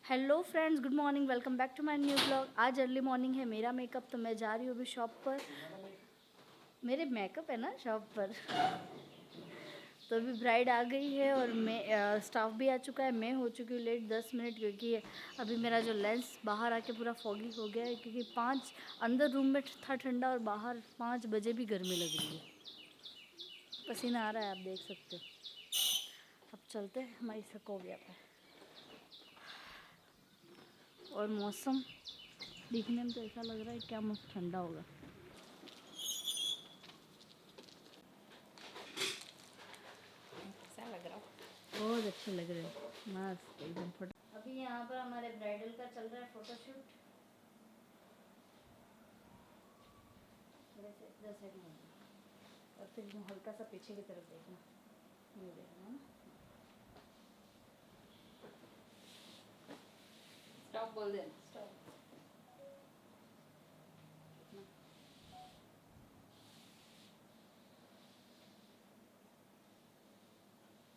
Hello friends, good morning, welcome back to my new blog. आज early morning है मेरा makeup, तो मैं जा रही हूँ अभी शॉप पर। मेरे मेकअप है ना शॉप पर। तो अभी ब्राइड आ गई है और मैं स्टाफ भी आ चुका है। मैं हो चुकी हूँ लेट 10 मिनट, क्योंकि अभी मेरा जो लेंस बाहर आके पूरा फॉगी हो गया है, क्योंकि 5 अंदर रूम में था ठंडा और बाहर 5 बजे भी गर्मी लग रही है। पसीना आ रहा है, आप देख सकते हो। अब चलते हैं हमारी सकोविया पे। और मौसम दिखने में तो ऐसा लग रहा है क्या मस्त ठंडा होगा। कैसा लग रहा है? बहुत अच्छे लग रहे हैं, मस्त एकदम फोटो। अभी यहाँ पर हमारे ब्राइडल का चल रहा है फोटोशूट। वैसे 10 सेकंड में, और फिर एकदम हल्का सा पीछे की तरफ देखना, ये देखना ना। स्टॉप बोल दे। स्टॉप।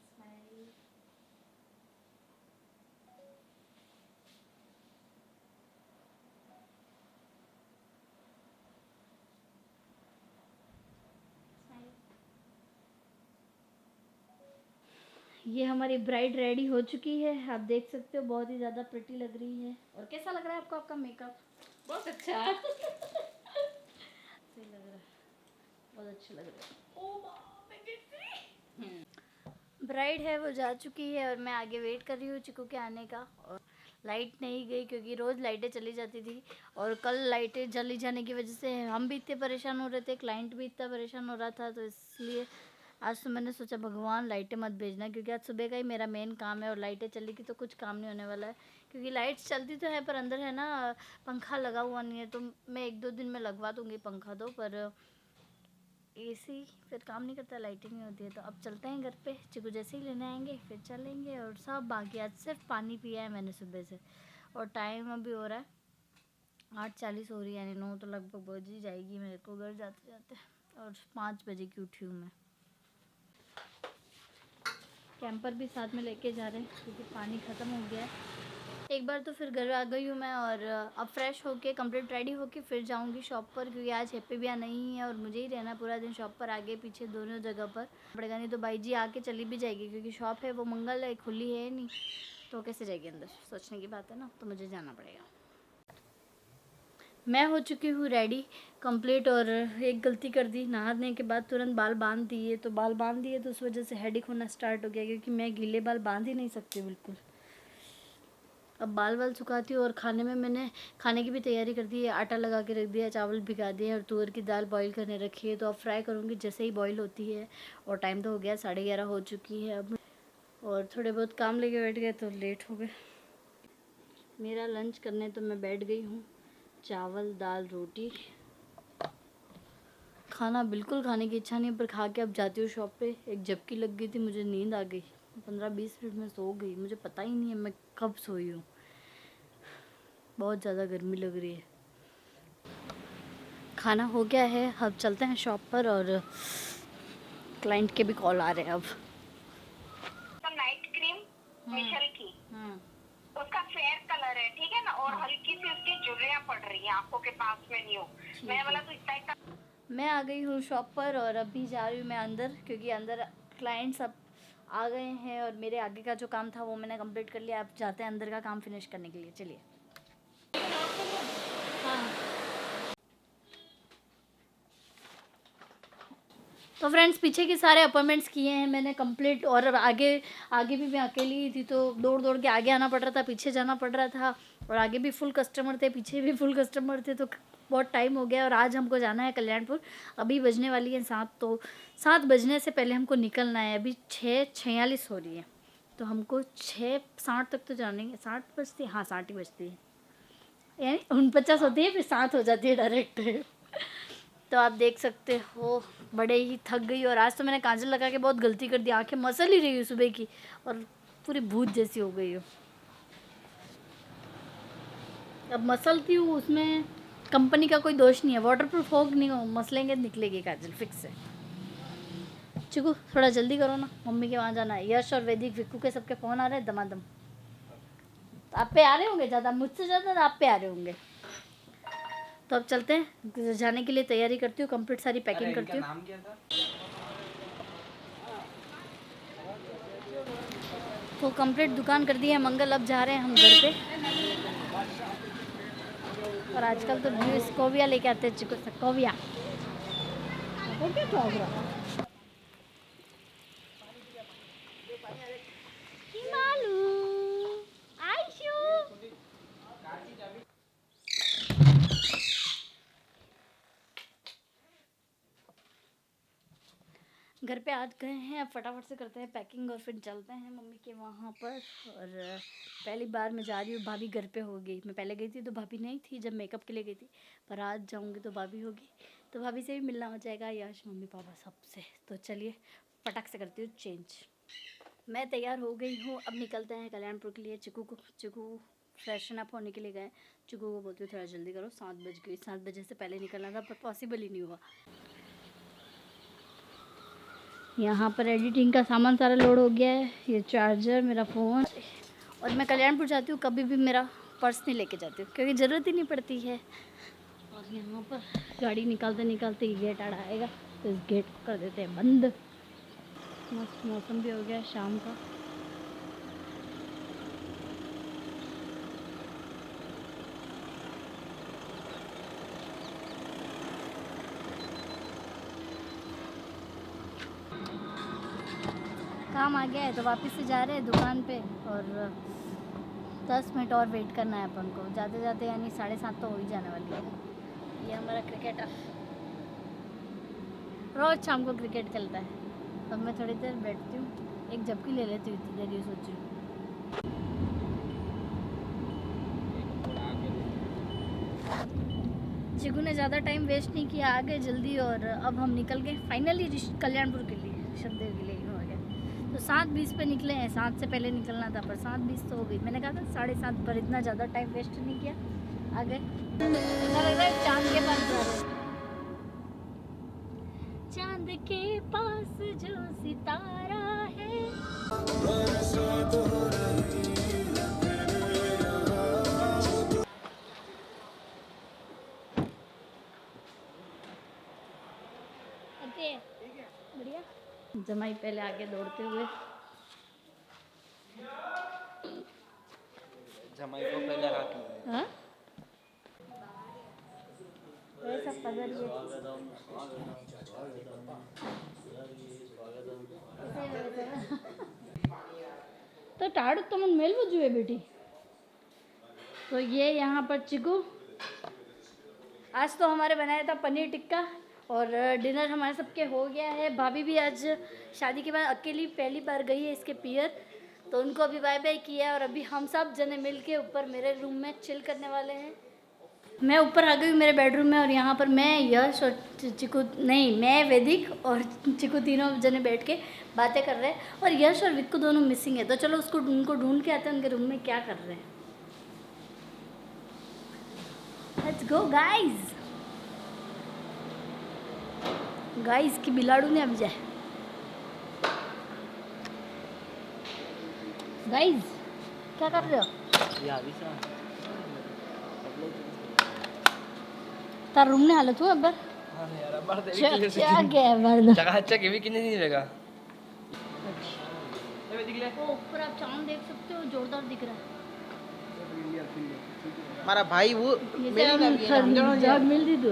स्माइल। ये हमारी ब्राइड रेडी हो चुकी है, आप देख सकते हो, बहुत ही ज़्यादा प्रिटी लग रही है। और कैसा लग रहा है आपको आपका मेकअप? बहुत अच्छा। सही लग रहा है, बहुत अच्छा लग रहा है। ओ माँ, मैं गिर गई। ब्राइड है वो जा चुकी है और मैं आगे वेट कर रही हूँ चिकू के आने का। और लाइट नहीं गई, क्योंकि रोज़ लाइटें चली जाती थी, और कल लाइटें जली जाने की वजह से हम भी इतने परेशान हो रहे थे, क्लाइंट भी इतना परेशान हो रहा था। तो इसलिए आज तो मैंने सोचा भगवान लाइटें मत भेजना, क्योंकि आज सुबह का ही मेरा मेन काम है, और लाइटें चली गई तो कुछ काम नहीं होने वाला है। क्योंकि लाइट्स चलती तो है पर अंदर है ना, पंखा लगा हुआ नहीं है। तो मैं 1-2 दिन में लगवा दूँगी पंखा, तो पर एसी फिर काम नहीं करता, लाइटिंग नहीं होती है। तो अब चलते हैं घर पे, चिकू जैसे ही लेने आएंगे फिर चलेंगे। और सब बाकी, आज सिर्फ पानी पिया है मैंने सुबह से। और टाइम अभी हो रहा है 8:40 हो रही है, यानी 9 तो लगभग बज ही जाएगी मेरे को घर जाते जाते। और 5 बजे की उठी हूँ मैं। कैंपर भी साथ में लेके जा रहे हैं, क्योंकि पानी ख़त्म हो गया है। एक बार तो फिर घर आ गई हूँ मैं, और अब फ्रेश होके कंप्लीट रेडी होके फिर जाऊँगी शॉप पर, क्योंकि आज हैप्पी भी नहीं है और मुझे ही रहना पूरा दिन शॉप पर, आगे पीछे दोनों जगह पर पड़ेगा। नहीं तो बाई जी आके चली भी जाएगी, क्योंकि शॉप है वो मंगल है, खुली है नहीं, तो कैसे जाएगी अंदर, सोचने की बात है ना। तो मुझे जाना पड़ेगा। मैं हो चुकी हूँ रेडी कंप्लीट, और एक गलती कर दी, नहाने के बाद तुरंत बाल बांध दिए। तो बाल बांध दिए तो उस वजह से हेडेक होना स्टार्ट हो गया, क्योंकि मैं गीले बाल बांध ही नहीं सकती बिल्कुल। अब बाल वाल सुखाती हूँ, और खाने में मैंने खाने की भी तैयारी कर दी है। आटा लगा के रख दिया, चावल भिगा दिए, और तुअर की दाल बॉईल करने रखी है। तो अब फ्राई करूँगी जैसे ही बॉईल होती है। और टाइम तो हो गया, 11:30 हो चुकी है अब। और थोड़े बहुत काम लेके बैठ गए तो लेट हो गए। मेरा लंच करने तो मैं बैठ गई हूँ। चावल दाल रोटी, खाना बिल्कुल खाने की इच्छा नहीं, पर खा के अब जाती हूँ शॉप पे। एक झपकी लग गई थी, मुझे नींद आ गई, 15-20 मिनट में सो गई। मुझे पता ही नहीं है मैं कब सोई हूँ, बहुत ज़्यादा गर्मी लग रही है। खाना हो गया है, अब चलते हैं शॉप पर, और क्लाइंट के भी कॉल आ रहे हैं अब। तो नाइट क्रीम मिशेल की, उसका फेयर कलर है, ठीक है ना। और हल्की सी उसकी झुर्रियाँ पड़ रही है आंखों के पास में, नहीं हो मैं वाला तो इतना इतना। मैं आ गई हूँ शॉप पर, और अभी जा रही हूँ मैं अंदर, क्योंकि अंदर क्लाइंट सब आ गए हैं, और मेरे आगे का जो काम था वो मैंने कंप्लीट कर लिया। अब जाते हैं अंदर का काम फिनिश करने के लिए, चलिए। हाँ, तो फ्रेंड्स पीछे के सारे अपॉइंटमेंट्स किए हैं मैंने कंप्लीट। और अब आगे आगे भी मैं अकेली ही थी, तो दौड़ दौड़ के आगे आना पड़ रहा था, पीछे जाना पड़ रहा था। और आगे भी फुल कस्टमर थे, पीछे भी फुल कस्टमर थे, तो बहुत टाइम हो गया। और आज हमको जाना है कल्याणपुर, अभी बजने वाली है 7। तो 7 बजने से पहले हमको निकलना है। अभी 6:46 हो रही है, तो हमको 6:60 तक तो जाने, 60 बजती है, हाँ 60 ही बजती है, यानी 49 होती है, फिर 7 हो जाती है डायरेक्ट। तो आप देख सकते हो, बड़े ही थक गई। और आज तो मैंने काजल लगा के बहुत गलती कर दी, आंखें मसल ही रही हूँ सुबह की, और पूरी भूत जैसी हो गई हूँ। अब मसलती हूँ, उसमें कंपनी का कोई दोष नहीं है, वाटरप्रूफ होग नहीं हो, मसलेंगे निकलेगी काजल फिक्स है। चिकू थोड़ा जल्दी करो ना, मम्मी के वहाँ जाना है। यश और वैदिक विक्कू के सबके फ़ोन आ रहे हैं दमादम। आप पे आ रहे होंगे ज़्यादा, मुझसे ज़्यादा आप पे आ रहे होंगे। तो अब चलते हैं, जाने के लिए तैयारी करती हूँ, कंप्लीट सारी पैकिंग करती हूँ। नाम क्या था? तो कंप्लीट दुकान कर दी है मंगल, अब जा रहे हैं हम घर पे। और आजकल तो स्कोविया लेके आते हैं, चिको स्कोविया। हिमालू आयशु घर पे आ गए हैं, अब फटाफट से करते हैं पैकिंग और फिर चलते हैं मम्मी के वहाँ पर। और पहली बार मैं जा रही हूँ, भाभी घर पे होगी। मैं पहले गई थी तो भाभी नहीं थी जब मेकअप के लिए गई थी, पर आज जाऊँगी तो भाभी होगी, तो भाभी से भी मिलना हो जाएगा, यश मम्मी पापा सबसे। तो चलिए फटाक से करती हूँ चेंज। मैं तैयार हो गई हूँ, अब निकलते हैं कल्याणपुर के लिए। चिकू फ्रेशन अप होने के लिए गए। चिकू को बोलती हूँ थोड़ा जल्दी करो, 7 बज गई, 7 बजे से पहले निकलना था पर पॉसिबल ही नहीं हुआ। यहाँ पर एडिटिंग का सामान सारा लोड हो गया है, ये चार्जर, मेरा फ़ोन। और मैं कल्याणपुर जाती हूँ कभी भी मेरा पर्स नहीं लेके जाती हूँ क्योंकि ज़रूरत ही नहीं पड़ती है। और यहाँ पर गाड़ी निकालते निकालते ही गेट आड़ा आएगा, तो इस गेट को कर देते हैं बंद। मस्त मौसम भी हो गया शाम का। काम आ गया है तो वापस से जा रहे हैं दुकान पे। और 10 मिनट और वेट करना है अपन को, जाते जाते यानी 7:30 तो हो ही जाने वाली है। ये हमारा क्रिकेटर रोज़ शाम को क्रिकेट खेलता है। अब मैं थोड़ी देर बैठती हूँ, एक झपकी ले लेती हूँ, इतनी देर ये सोच रही हूँ। चिकू ने ज़्यादा टाइम वेस्ट नहीं किया, आ गए जल्दी। और अब हम निकल गए फाइनली कल्याणपुर के लिए, ऋषभदेव के लिए हो गया। तो 7:20 पे निकले हैं, 7 से पहले निकलना था पर 7:20 तो हो गई। मैंने कहा था 7:30 पर, इतना ज़्यादा टाइम वेस्ट नहीं किया, आ गए। ऐसा लग रहा है चांद के पास जा रहे हैं। चांद के पास जो सितारा है, बढ़िया। जमाई पहले आगे दौड़ते हुए, जमाई को पहले हाथ में। हाँ वैसा पकड़ के तो टाड़ तो मन मेल वो जुए बेटी। तो ये यहाँ पर चिकू, आज तो हमारे बनाया था पनीर टिक्का और डिनर हमारे सबके हो गया है। भाभी भी आज शादी के बाद अकेली पहली बार गई है इसके पियर, तो उनको अभी बाय बाय किया। और अभी हम सब जने मिल के ऊपर मेरे रूम में चिल करने वाले हैं। मैं ऊपर आ गई हूँ मेरे बेडरूम में, और यहाँ पर मैं, यश और चिकू, नहीं मैं, वैदिक और चिकू तीनों जने बैठ के बातें कर रहे हैं। और यश और विक्कू दोनों मिसिंग है, तो चलो उनको ढूंढ के आते हैं उनके रूम में क्या कर रहे हैं। Let's go guys. गाइस की बिलाड़ू ने अब जाए। गाइस क्या कर रहे हो? तार रूम ने हालत हुआ अब्बर। हां यार अब्बर क्या गया बर्द जगह अच्छा के भी किने नहीं लगा। ये दिख ले ओ ऊपर आप चांद देख सकते हो, जोरदार दिख रहा है। हमारा भाई वो मेरी ना भी हम जॉब मिल दी तू।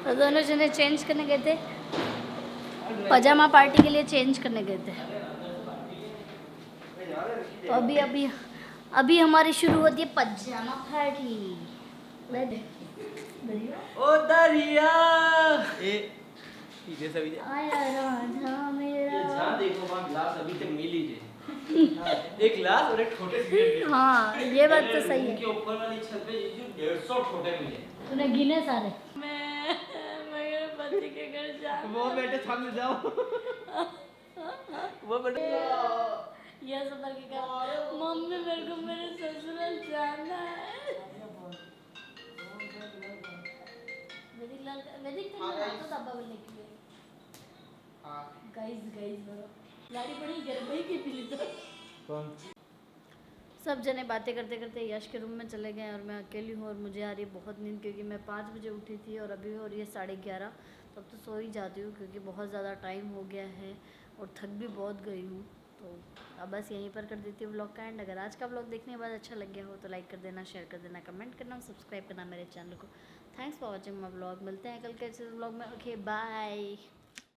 तो दोनों जने चेंज करने गए थे, पजामा पार्टी के लिए चेंज करने गए थे। तो अभी हमारी शुरू होती है पजामा पार्टी। ओ दरिया ए इधर से भी आया राधा मेरा। ध्यान देखो वहां ग्लास अभी तक मिल ही है। एक ग्लास और एक छोटे सिगरेट। हाँ ये बात तो सही है। के ऊपर वाली छत पे 150 छोटे मिले। तूने गिने सारे। मैं मेरे पति के घर जा। वो बेटे सामने जाओ। वो बेटे ये सफर के कहा मम्मी मेरे को मेरे ससुराल जाना है। वैदिक तो डब्बा बोलने के लिए। गाइस बोलो गाड़ी बड़ी गर्म ही की पी ली तो। कौन सब जने बातें करते करते यश के रूम में चले गए और मैं अकेली हूँ और मुझे आ रही है बहुत नींद, क्योंकि मैं 5 बजे उठी थी और अभी हो रही है 11:30। तब तो सो ही जाती हूँ क्योंकि बहुत ज़्यादा टाइम हो गया है और थक भी बहुत गई हूँ। तो अब बस यहीं पर कर देती हूँ व्लॉग का एंड। अगर आज का व्लॉग देखने के बाद अच्छा लग गया हो तो लाइक कर देना, शेयर कर देना, कमेंट करना और सब्सक्राइब करना मेरे चैनल को। Thanks for watching my vlog. मिलते हैं कल के व्लॉग में। Okay bye.